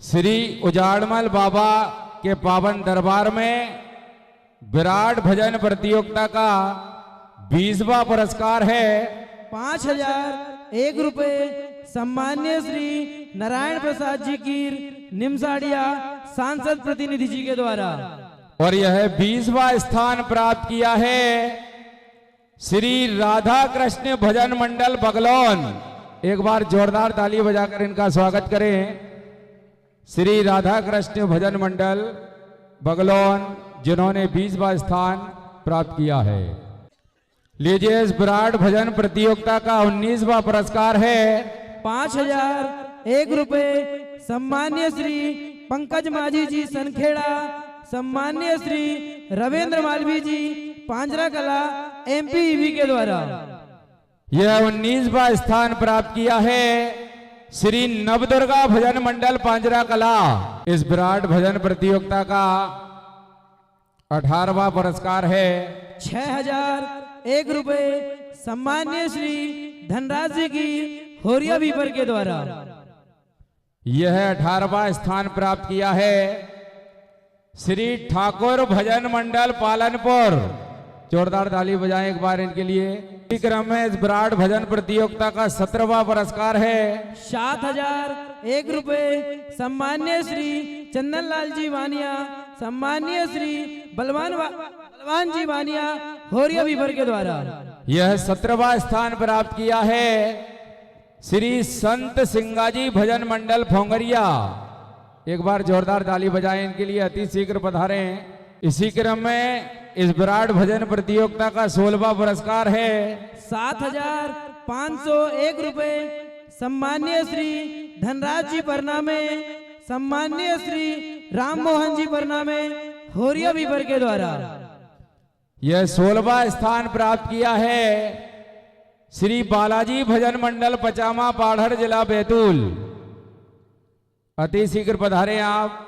श्री उजाड़मल बाबा के पावन दरबार में विराट भजन प्रतियोगिता का 20वां पुरस्कार है 5,001 रुपए सम्मान्य श्री नारायण प्रसाद जी कीर निमसाड़िया सांसद प्रतिनिधि जी के द्वारा। और यह 20वां स्थान प्राप्त किया है श्री राधा कृष्ण भजन मंडल बगलौन। एक बार जोरदार ताली बजाकर इनका स्वागत करें। श्री राधा कृष्ण भजन मंडल बगलौन जिन्होंने 20वां स्थान प्राप्त किया है। लीजिए, इस विराट भजन प्रतियोगिता का 19वां पुरस्कार है 5,001 रुपए सम्मान्य श्री पंकज माझी जी सनखेड़ा, सम्मान्य श्री रविंद्र मालवी जी पांजरा कला एमपीईवी के द्वारा। यह 19वां स्थान प्राप्त किया है श्री नवदुर्गा भजन मंडल पांजरा कला। इस विराट भजन प्रतियोगिता का 18वां पुरस्कार है 6,001 रुपए सम्मान्य श्री धनराज जी की होरिया बीपर के द्वारा। यह 18वां स्थान प्राप्त किया है श्री ठाकुर भजन मंडल पालनपुर। जोरदार ताली बजाएं एक बार इनके लिए। इसी क्रम में इस विराट भजन प्रतियोगिता का 17वां पुरस्कार है 7,001 रुपए सम्मान्य श्री चंदन लाल जी वानिया, सम्मान्य श्री बलवान जी वानिया होरिया बीपर के द्वारा। यह 17वां स्थान प्राप्त किया है श्री संत सिंगाजी भजन मंडल फोंगरिया। एक बार जोरदार ताली बजाएं इनके लिए, अति शीघ्र पधारें। इसी क्रम में इस विराट भजन प्रतियोगिता का 16वां पुरस्कार है 7,501 रुपए सम्मान्य श्री धनराज जी परनामे, सम्मान्य श्री राम मोहन जी परनामे होरिया बीपर के द्वारा। यह 16वां स्थान प्राप्त किया है श्री बालाजी भजन मंडल पचामा पाढ़र जिला बैतूल। अति शीघ्र पधारें आप।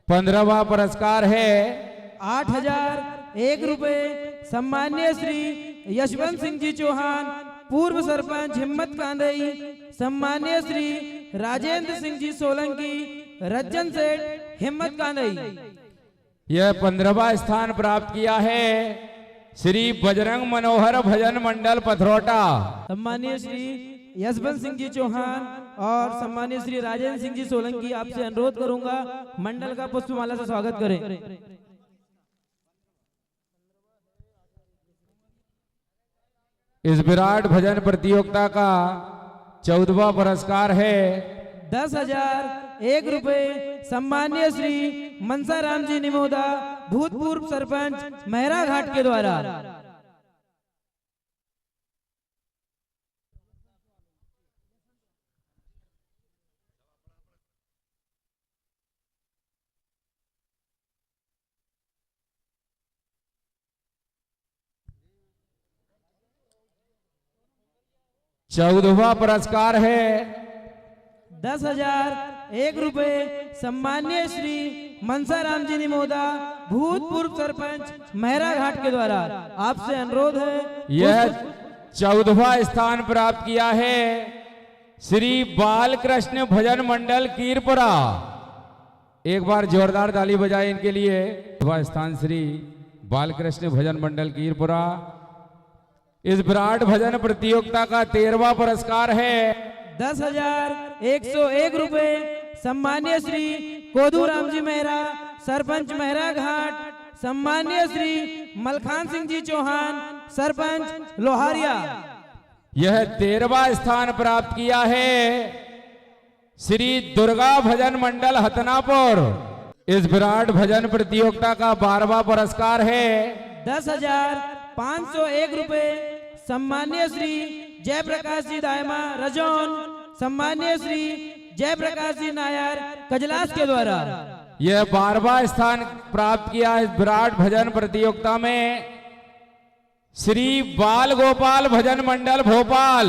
पंद्रहवां पुरस्कार है 8,001 रुपए सम्मान्य श्री यशवंत सिंह जी चौहान पूर्व सरपंच हिम्मत कांदई, सम्मान्य श्री राजेंद्र सिंह जी सोलंकी रज्जन सेठ हिम्मत कांदई। यह 15वां स्थान प्राप्त किया है श्री बजरंग मनोहर भजन मंडल पथरौटा। सम्मान्य श्री यशवंत सिंह जी चौहान और सम्मान्य श्री राजेंद्र सिंह जी सोलंकी, आपसे अनुरोध करूंगा मंडल का पुष्पमाला से स्वागत करें। इस विराट भजन प्रतियोगिता का 14वां पुरस्कार है 10,001 रुपए सम्मान्य श्री मनसा राम जी निमोदा भूतपूर्व सरपंच मेहरा घाट के द्वारा। चौदहवां पुरस्कार है 10,001 रुपए सम्मान्य श्री मनसा राम जी निमोदा भूतपूर्व सरपंच मेहरा घाट के द्वारा। आपसे अनुरोध है। यह 14वां स्थान प्राप्त किया है श्री बालकृष्ण भजन मंडल कीरपुरा। एक बार जोरदार ताली बजाएं इनके लिए। 14वां स्थान श्री बालकृष्ण भजन मंडल कीरपुरा। इस विराट भजन प्रतियोगिता का 13वां पुरस्कार है 10,101 रुपए सम्मान्य श्री कोदू राम जी मेहरा सरपंच मेहरा घाट, सम्मान्य श्री मलखान सिंह जी चौहान सरपंच लोहारिया। यह 13वां स्थान प्राप्त किया है श्री दुर्गा भजन मंडल हतनापुर। इस विराट भजन प्रतियोगिता का 12वां पुरस्कार है 10,501 रुपए सम्मान्य श्री जयप्रकाश जी दायमा रजौन, सम्मान्य श्री जयप्रकाश जी नायर कजलास के द्वारा। यह 12वां स्थान प्राप्त किया इस विराट भजन प्रतियोगिता में श्री बाल गोपाल भजन मंडल भोपाल।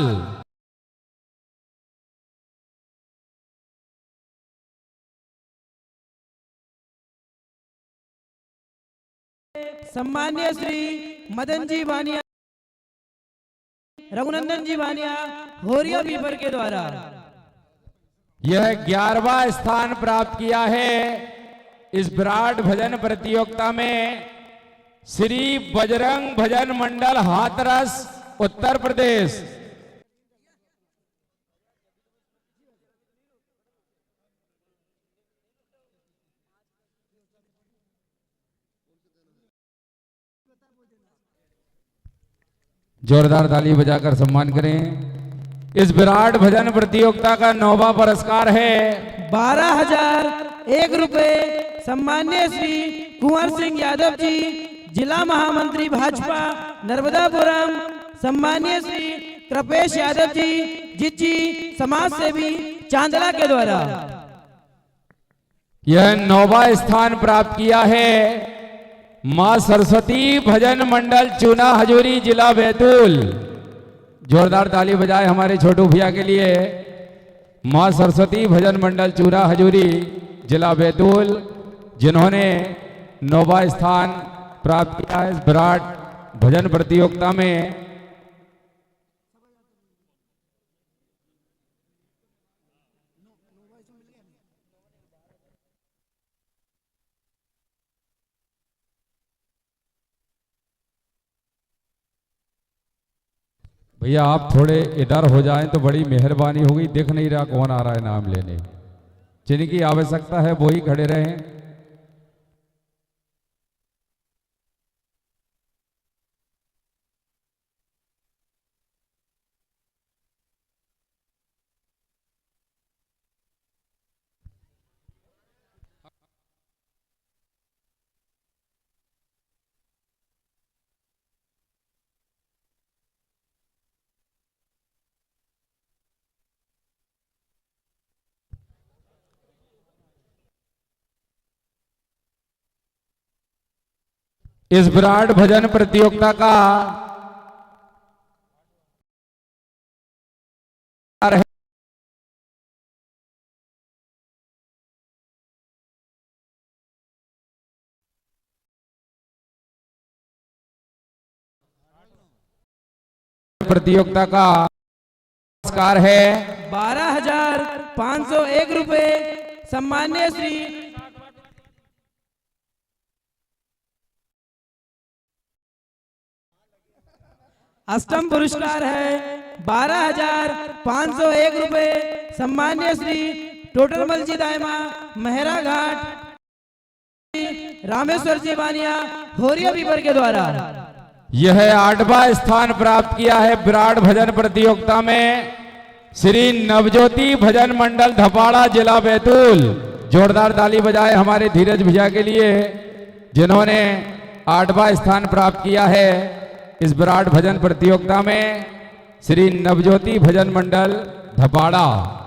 सम्मान्य श्री मदन जी वानिया रघुनंदन जी वानिया होरिया बीपर के द्वारा। यह 11वां स्थान प्राप्त किया है इस विराट भजन प्रतियोगिता में श्री बजरंग भजन मंडल हाथरस उत्तर प्रदेश। जोरदार ताली बजाकर सम्मान करें। इस विराट भजन प्रतियोगिता का 9वां पुरस्कार है 12,001 रुपए सम्मान्य श्री कुंवर सिंह यादव जी, जिला महामंत्री भाजपा नर्मदापुरम। सम्मान्य श्री कृपेश यादव जी जिच्ची, समाज सेवी चांदला के द्वारा। यह 9वां स्थान प्राप्त किया है मां सरस्वती भजन मंडल चूना हजूरी, जिला बैतूल। जोरदार ताली बजाए हमारे छोटू भैया के लिए। मां सरस्वती भजन मंडल चूना हजूरी, जिला बैतूल, जिन्होंने 9वां स्थान प्राप्त किया है इस विराट भजन प्रतियोगिता में। भैया आप थोड़े इधर हो जाएं तो बड़ी मेहरबानी होगी। दिख नहीं रहा कौन आ रहा है नाम लेने। जिनकी आवश्यकता है वो ही खड़े रहें। इस विराट भजन प्रतियोगिता का प्रतियोगिता का पुरस्कार है 12,501 रुपए सम्मान्य श्री अष्टम पुरस्कार है 12,501 रुपए सम्मान्य श्री टोटरमल जी दायमा मेहरा घाट रामेश्वर जी बानिया होरिया बीपर के द्वारा। यह 8वां स्थान प्राप्त किया है विराट भजन प्रतियोगिता में श्री नवज्योति भजन मंडल धपाड़ा, जिला बैतूल। जोरदार ताली बजाए हमारे धीरज भैया के लिए, जिन्होंने 8वां स्थान प्राप्त किया है इस विराट भजन प्रतियोगिता में श्री नवज्योति भजन मंडल धपाड़ा।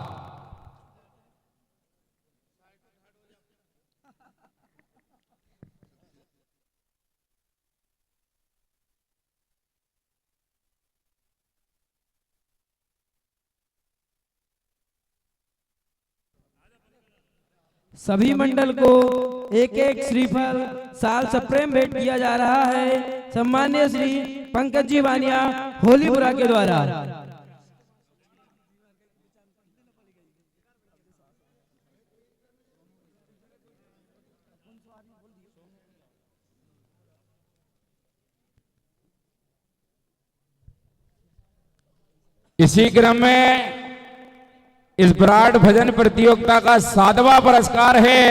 सभी मंडल को एक एक श्रीफल साल सप्रेम भेंट किया जा रहा है सम्मान्य श्री पंकज जी वानिया होलीपुरा के द्वारा। इसी क्रम में इस विराट भजन प्रतियोगिता का 7वां पुरस्कार है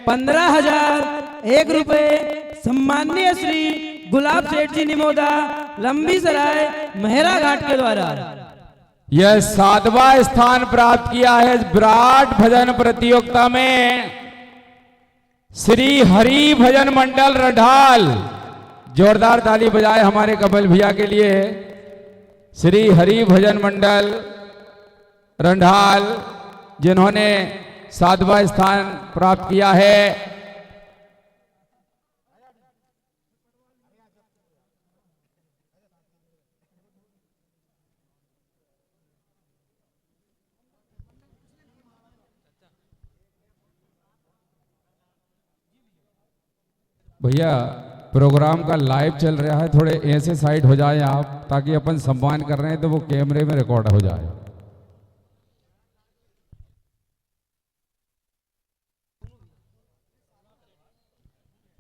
15,001 रुपए सम्मान्य श्री गुलाब सेठ जी निमोदा, लंबी सराय मेहरा घाट के द्वारा। यह 7वां स्थान प्राप्त किया है इस विराट भजन प्रतियोगिता में श्री हरि भजन मंडल रढाल। जोरदार ताली बजाए हमारे कपिल भैया के लिए। श्री हरि भजन मंडल रंढाल, जिन्होंने 7वां स्थान प्राप्त किया है। भैया प्रोग्राम का लाइव चल रहा है, थोड़े ऐसे साइड हो जाए आप, ताकि अपन सम्मान कर रहे हैं तो वो कैमरे में रिकॉर्ड हो जाए।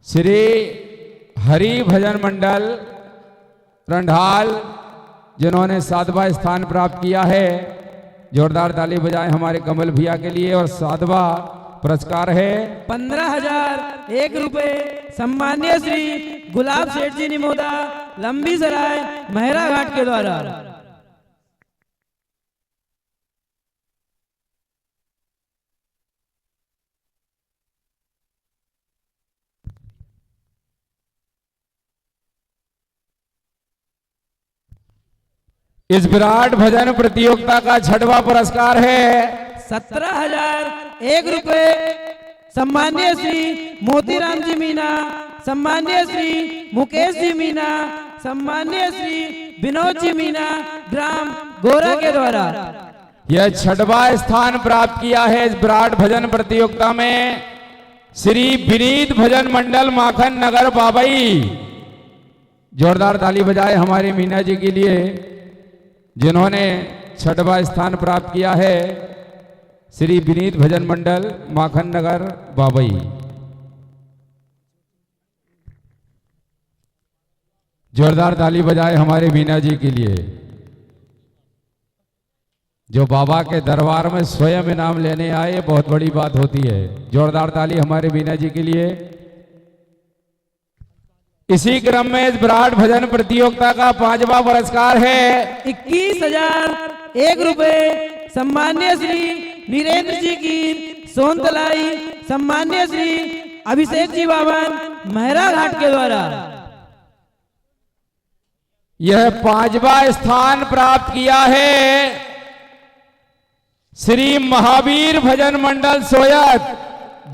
श्री हरि भजन मंडल रंढाल जिन्होंने 7वां स्थान प्राप्त किया है, जोरदार ताली बजाएं हमारे कमल भैया के लिए। और 7वां पुरस्कार है 15,001 रुपए सम्मान्य श्री गुलाब सेठ जी निमोदा, लंबी सराय, महरा घाट के द्वारा। इस विराट भजन प्रतियोगिता का 6वां पुरस्कार है 17,001 रुपए सम्मान्य श्री मोतीराम जी मीना, सम्मान्य श्री मुकेश जी मीना, सम्मान्य श्री विनोद जी मीना, ग्राम गोरा के द्वारा। यह 6वां स्थान प्राप्त किया है इस विराट भजन प्रतियोगिता में श्री विनीत भजन मंडल माखन नगर बाबई। जोरदार ताली बजाए हमारे मीना जी के लिए जिन्होंने 6वां स्थान प्राप्त किया है, श्री विनीत भजन मंडल माखन नगर बाबई। जोरदार ताली बजाए हमारे मीना जी के लिए जो बाबा के दरबार में स्वयं इनाम लेने आए, बहुत बड़ी बात होती है। जोरदार ताली हमारे मीना जी के लिए। इसी क्रम में इस विराट भजन प्रतियोगिता का 5वां पुरस्कार है 21,001 रुपए सम्मान्य श्री वीरेंद्र जी की सोनतलाई, सम्मान्य श्री अभिषेक जी बावन, महरा घाट के द्वारा। यह 5वां स्थान प्राप्त किया है श्री महावीर भजन मंडल सोयत।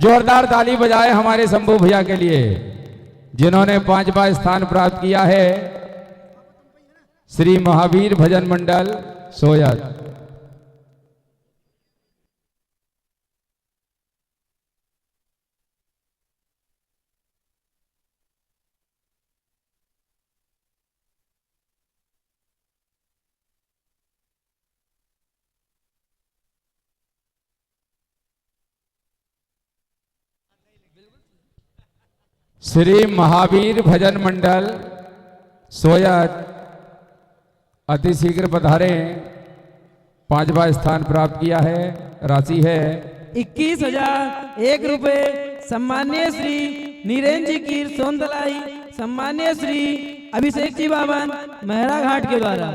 जोरदार ताली बजाए हमारे शंभू भैया के लिए जिन्होंने 5वां स्थान प्राप्त किया है, श्री महावीर भजन मंडल सोयत। श्री महावीर भजन मंडल सोयत अति शीघ्र पधारे। 5वां स्थान प्राप्त किया है, राशि है 21,001 रुपए सम्मान्य श्री नीरेंद्र जी की सोनतलाई, सम्मान्य श्री अभिषेक जी बावन, महरा घाट के द्वारा।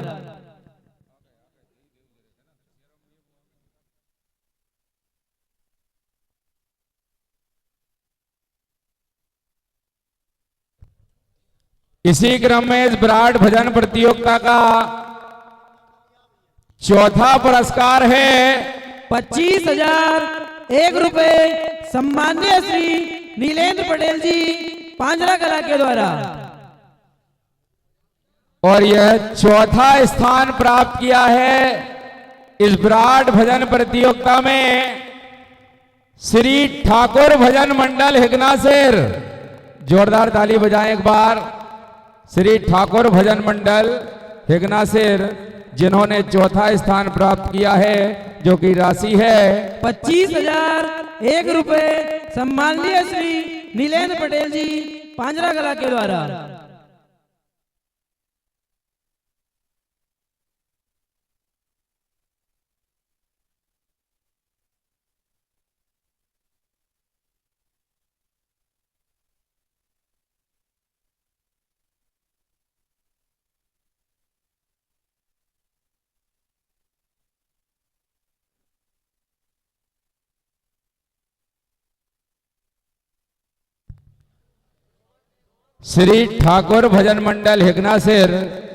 इसी क्रम में इस विराट भजन प्रतियोगिता का 4था पुरस्कार है 25,001 रुपए सम्मान्य श्री नीलेंद्र पटेल जी, पांजरा कला के द्वारा। और यह 4था स्थान प्राप्त किया है इस विराट भजन प्रतियोगिता में श्री ठाकुर भजन मंडल हिगना सिर। जोरदार ताली बजाएं एक बार श्री ठाकुर भजन मंडल हिगना सिर जिन्होंने 4था स्थान प्राप्त किया है, जो कि राशि है 25,001 रुपए सम्माननीय श्री नीलेंद्र पटेल जी, पांजरा कला के द्वारा। श्री ठाकुर भजन मंडल हिगना सिर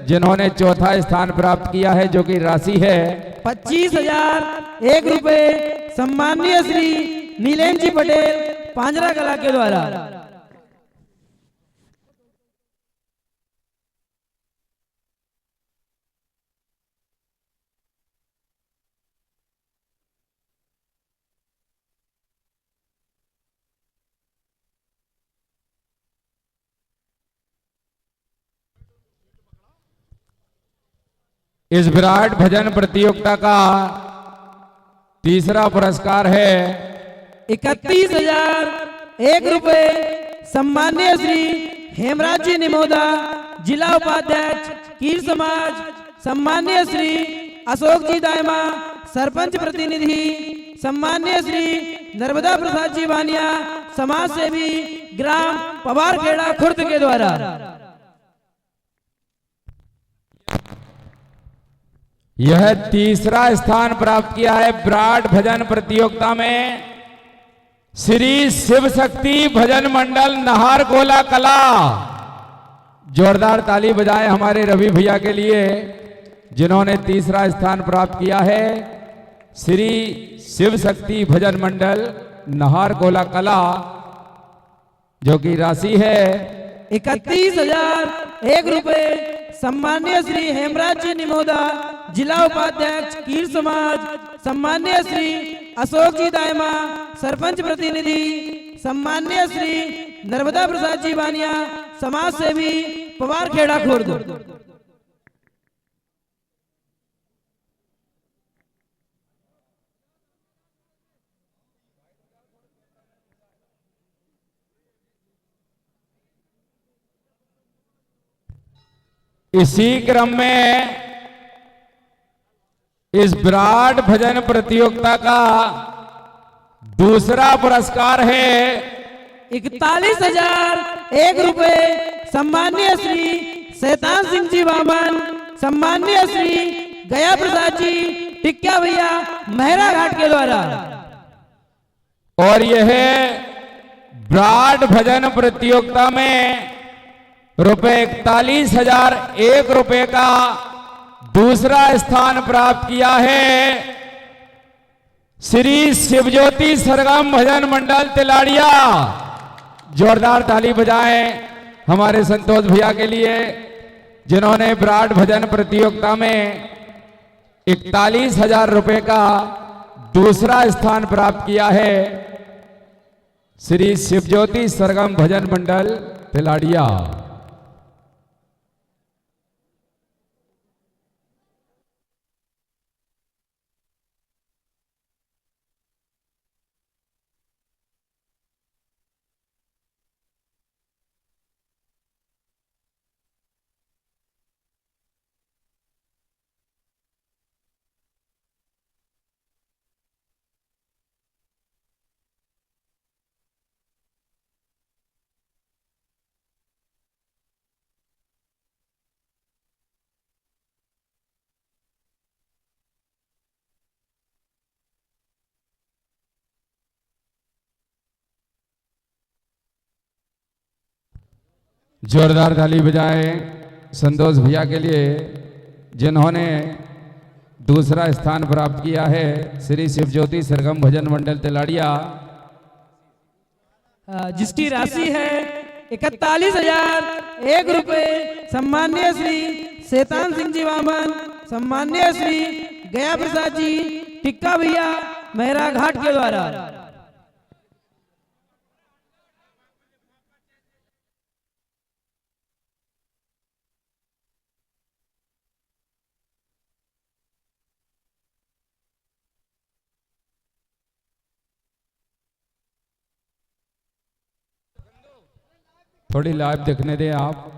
जिन्होंने 4था स्थान प्राप्त किया है, जो कि राशि है 25,001 रुपए सम्माननीय श्री नीलेंद्र जी पटेल, पांजरा कला के द्वारा। इस विराट भजन प्रतियोगिता का तीसरा पुरस्कार है 31,001 सम्मान्य श्री हेमराज जी निमोदा जिला उपाध्यक्ष कीर समाज, सम्मान्य श्री अशोक जी दायमा सरपंच प्रतिनिधि, सम्मान्य श्री नर्मदा प्रसाद जी बानिया समाज सेवी ग्राम पवारखेड़ा खुर्द के द्वारा। यह तीसरा स्थान प्राप्त किया है विराट भजन प्रतियोगिता में श्री शिव शक्ति भजन मंडल नहारगोला कला। जोरदार ताली बजाएं हमारे रवि भैया के लिए जिन्होंने तीसरा स्थान प्राप्त किया है। श्री शिव शक्ति भजन मंडल नहारगोला कला, जो की राशि है 31,001 सम्मान्य श्री हेमराज जी निमोदा जिला उपाध्यक्ष कीर समाज, सम्मान्य श्री अशोक जी दायमा सरपंच प्रतिनिधि, सम्मान्य श्री नर्मदा प्रसाद जी बानिया समाज सेवी पवारखेड़ा खुर्द। इसी क्रम में इस विराट भजन प्रतियोगिता का दूसरा पुरस्कार है 41,001 सम्मान्य श्री शैतान सिंह जी वामन, सम्मान्य श्री गया प्रसाद जी टिक्का भैया मेहरा घाट के द्वारा। और यह विराट भजन प्रतियोगिता में ₹41,001 का दूसरा स्थान प्राप्त किया है श्री शिवज्योति सरगम भजन मंडल तिलाड़िया। जोरदार ताली बजाएं हमारे संतोष भैया के लिए जिन्होंने विराट भजन प्रतियोगिता में ₹41,000 का दूसरा स्थान प्राप्त किया है। श्री शिवज्योति सरगम भजन मंडल तिलाड़िया। जोरदार ताली बजाएं संतोष भैया के लिए जिन्होंने दूसरा स्थान प्राप्त किया है श्री शिवज्योति सरगम भजन मंडल तिलाड़िया, जिसकी राशि है 41,001 सम्मान्य श्री शैतान सिंह जी वामन, सम्मान्य श्री गया प्रसाद जी टिक्का भैया मेहरा घाट के द्वारा। थोड़ी लाइव देखने दें आप।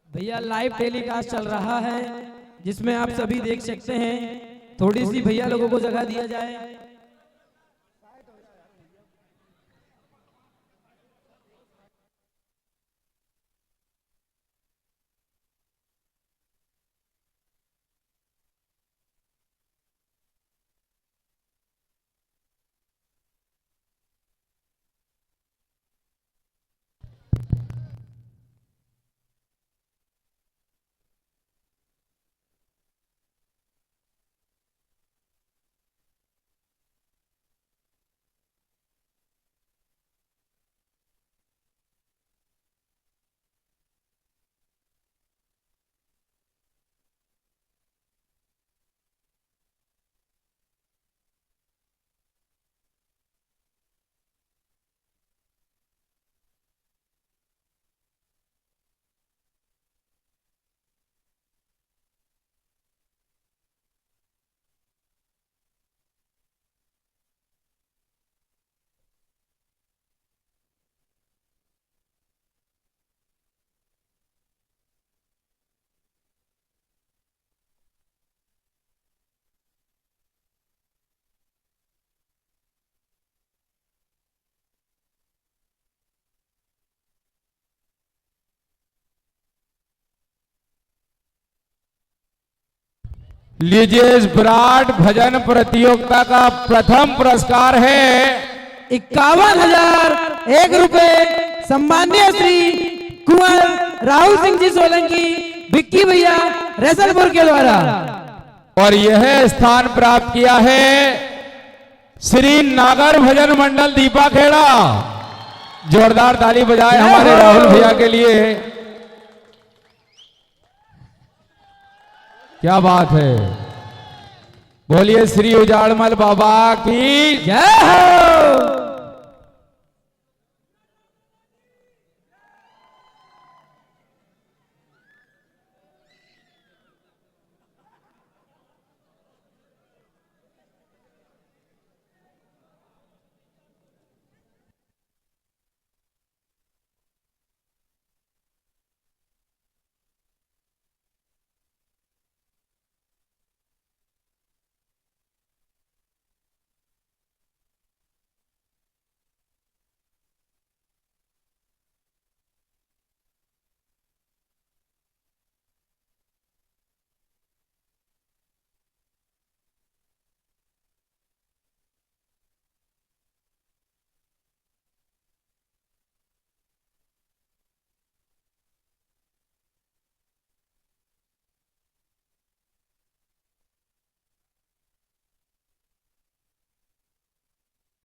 भैया लाइव टेलीकास्ट चल रहा है जिसमें आप सभी देख सकते हैं। थोड़ी सी भैया लोगों को जगह दिया जाए। लीजिए, इस विराट भजन प्रतियोगिता का प्रथम पुरस्कार है 51,001 रुपए सम्मान्य श्री कुंवर राहुल सिंह जी सोलंकी विक्की भैया रैसलपुर के द्वारा। और यह स्थान प्राप्त किया है श्री नागर भजन मंडल दीपा खेड़ा। जोरदार ताली बजाए हमारे राहुल भैया के लिए। क्या बात है, बोलिए श्री उजाड़मल बाबा की जय हो।